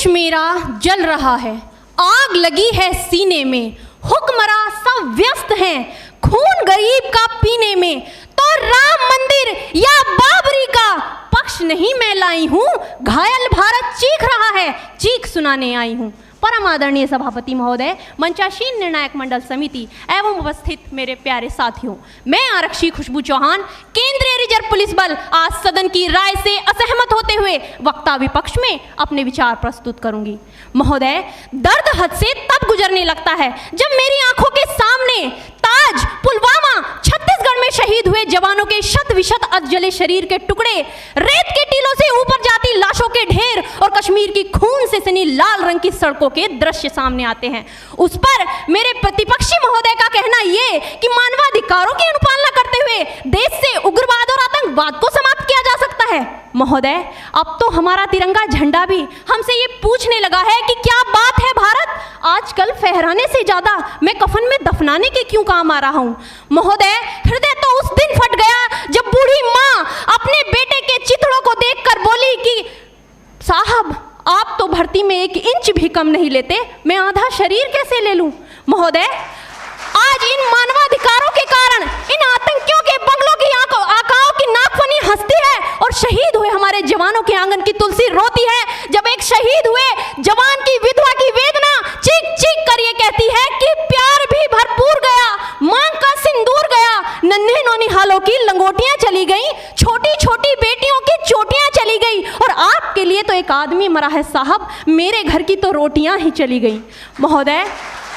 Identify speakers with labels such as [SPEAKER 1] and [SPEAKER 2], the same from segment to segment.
[SPEAKER 1] देश मेरा जल रहा है, आग लगी है सीने में, हुक्मरां सब व्यस्त हैं खून गरीब का पीने में, तो राम मंदिर या बाबरी का पक्ष नहीं मैं लाई हूँ, घायल भारत चीख रहा है, चीख सुनाने आई हूँ। परम आदरणीय सभापति महोदय, मंचासीन निर्णायक मंडल समिति एवं उपस्थित मेरे प्यारे साथियों, मैं आरक्षी खुशबू चौहान केंद्रीय रिजर्व पुलिस बल आज सदन की राय से असहमत होते हुए वक्ता विपक्ष में अपने विचार प्रस्तुत करूंगी। महोदय, दर्द हद से तब गुजरने लगता है जब मेरी आंखों के सामने ताज, पुलवामा, छत्तीसगढ़ में शहीद हुए जवानों के शत विशत अधजले शरीर के टुकड़े, रेत के टीलों से ऊपर जाती लाशों के ढेर और कश्मीर की खून से सनी लाल रंग की सड़कों के दृश्य सामने आते हैं। उस पर मेरे प्रतिपक्षी महोदय का कहना ये कि मानवाधिकारों की अनुपालना करते हुए देश से उग्रवाद और आतंकवाद को समाप्त किया जा सकता है। महोदय, अब तो हमारा तिरंगा झंडा भी हमसे ये पूछने लगा है कि क्या बात है भारत, आजकल फहराने से ज्यादा मैं कफन में दफनाने के क्यों काम आ रहा हूँ। महोदय, हृदय तो उस दिन फट गया जब बूढ़ी माँ अपने बेटे के चिथड़ों को देखकर बोली कि साहब, आप तो भर्ती में 1 इंच भी कम नहीं लेते, मैं आधा शरीर कैसे ले लूं। महोदय, आज इन मानवाधिकारों के कारण इन आतंकियों के बंगलों की आकाओं की नाकफनी हंसती है और शहीद हुए हमारे जवानों के आंगन की तुलसी रोती है। जब एक शहीद हुए जवान की विधवा की वेदना चीख चीख कर ये कहती है कि प्यार भी भरपूर गया, मांग का सिंदूर गया, नन्हे नौनिहालों की लंगोटियां चली गई, छोटी छोटी बेटियों की चोटियां चली गई और आपके लिए तो एक आदमी मरा है साहब, मेरे घर की तो रोटियां ही चली गई। महोदय,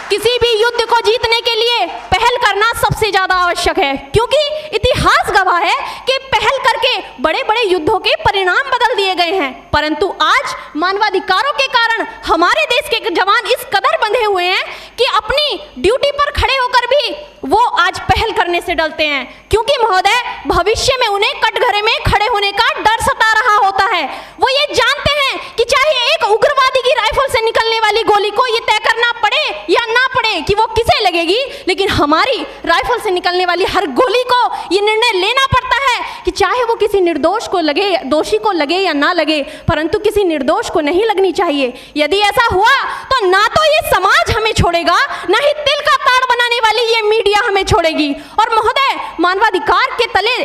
[SPEAKER 1] किसी भी युद्ध को जीतने के लिए पहल करना सबसे ज्यादा आवश्यक है, क्योंकि इतिहास गवाह है कि पहल करके बड़े बड़े युद्धों के परिणाम बदल दिए गए हैं। परंतु आज मानवाधिकारों के कारण हमारे देश के जवान इस कदर बंधे हुए हैं कि अपनी ड्यूटी पर खड़े होकर भी वो आज पहल करने से डरते हैं, क्योंकि महोदय, भविष्य में उन्हें कटघरे में खड़े होने का डर सता रहा होता है। वो ये जानते हैं कि चाहे एक उग्रवादी की राइफल से निकलने वाली गोली को ये तय करना पड़े या ना पड़े कि वो किसे लगेगी, लेकिन हमारी राइफल से निकलने वाली हर गोली को ये निर्णय लेना पड़ता है कि चाहे वो किसी निर्दोष को लगे, दोषी को लगे या ना लगे, परंतु किसी निर्दोष को नहीं लगनी चाहिए। यदि ऐसा हुआ तो ना तो ये समाज हमें छोड़ेगा, ना ही तिल का ताड़ बनाने वाली ये मीडिया हमें छोड़ेगी। और महोदय, मानवाधिकार के तले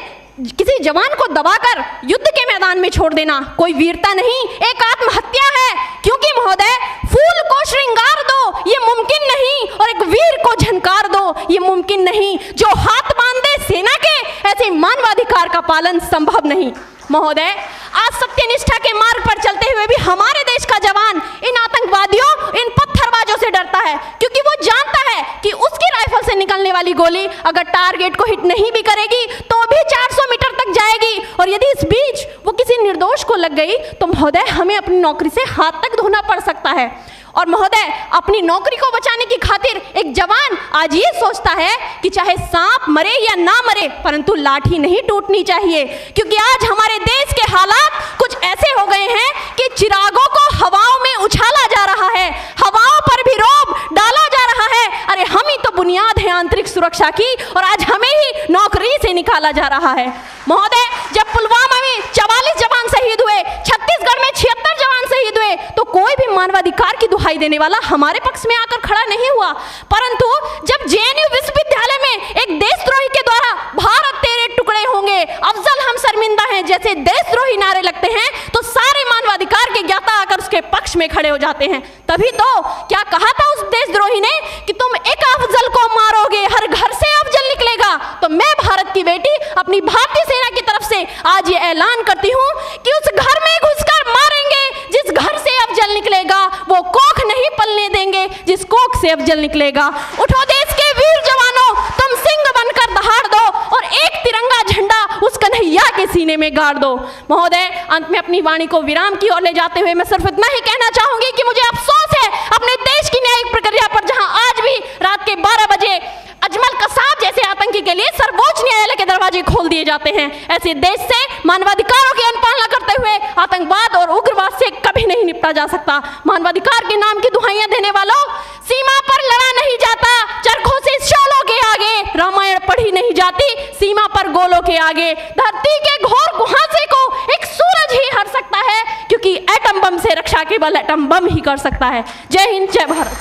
[SPEAKER 1] किसी जवान को दबाकर युद्ध के मैदान में छोड़ देना कोई वीरता नहीं, एक आत्महत्या है। क्योंकि महोदय, फूल को श्रृंगार दो ये मुमकिन नहीं और एक वीर को झनकार दो ये मुमकिन नहीं। जो हाथ बांध दे सेना के, ऐसे मानवाधिकार का पालन संभव नहीं। महोदय, आज सत्यनिष्ठा के मार्ग पर चलते हुए भी हमारे देश का जवान इन आतंकवादियों, इन पत्थरबाजों से डरता है, क्योंकि वो जानता है कि उसकी राइफल से निकलने वाली गोली अगर टारगेट को हिट नहीं भी करेगी तो भी 400 मीटर तक जाएगी, और यदि इस बीच वो किसी निर्दोष को लग गई तो महोदय, हमें अपनी नौकरी से हाथ तक धोना पड़ सकता है। और महोदय, अपनी नौकरी को बचाने की खातिर एक जवान आज ये सोचता है कि चाहे सांप मरे या ना मरे, परंतु लाठी नहीं टूटनी चाहिए, क्योंकि आज हमारे देश के हालात कुछ ऐसे हो गए हैं कि चिरागों को हवाओं में उछाला जा रहा है, हवाओं पर भी रोब डाला जा रहा है। अरे हम ही तो बुनियाद है आंतरिक सुरक्षा की, और आज हमें ही नौकरी से निकाला जा रहा है। महोदय, जब पुलवामा में 44 जवान शहीद हुए, छत्तीसगढ़ में 76 जवान शहीद हुए, तो कोई भी मानवाधिकार की दुहाई देने वाला हमारे पक्ष में आकर खड़ा नहीं हुआ। परंतु जब जेएनयू विश्वविद्यालय में एक देशद्रोही के द्वारा भारत तेरे टुकड़े होंगे, अफजल हम शर्मिंदा हैं जैसे देशद्रोही नारे लगते हैं, तो सारे मानवाधिकार के ज्ञाता आकर उसके पक्ष में खड़े हो जाते हैं। तभी तो क्या कहा था उस देशद्रोही ने कि तुम एक अफजल को मारोगे, हर घर से अफजल निकलेगा। तो मैं भारत की बेटी अपनी भारतीय सेना की तरफ से आज ये ऐलान करती हूँ कि उस घर में घुसकर मारेंगे जिस घर से अफजल निकलेगा, वो कोख नहीं पलने देंगे जिस कोख से अफजल निकलेगा। उठो देश के वीर जवानों, तुम सिंह बनकर दहाड़ दो और एक तिरंगा झंडा उस कन्हैया के सीने में गाड़ दो। महोदय, अंत में अपनी वाणी को विराम की ओर ले जाते हुए मैं सिर्फ इतना ही कहना चाहूंगी कि मुझे अफसोस है अपने देश की न्यायिक प्रक्रिया पर, जहां आज भी रात के 12 बजे अजमल कसाब जैसे आतंकी के लिए सर्वोच्च न्यायालय के दरवाजे खोल दिए जाते हैं। ऐसे देश से मानवाधिकारों की अनुपालना करते हुए आतंकवाद और उग्रवाद से कभी नहीं निपटा जा सकता। मानवाधिकार के नाम की दुहाइयां देने वालों, सीमा पर लड़ा नहीं जाता चरखों से शोलों के आगे, रामायण पढ़ी नहीं जाती सीमा पर गोलों के आगे। धरती के घोर कुहासे को एक सूरज ही हर सकता है, क्योंकि एटम बम से रक्षा के केवल एटम बम ही कर सकता है। जय हिंद, जय भारत।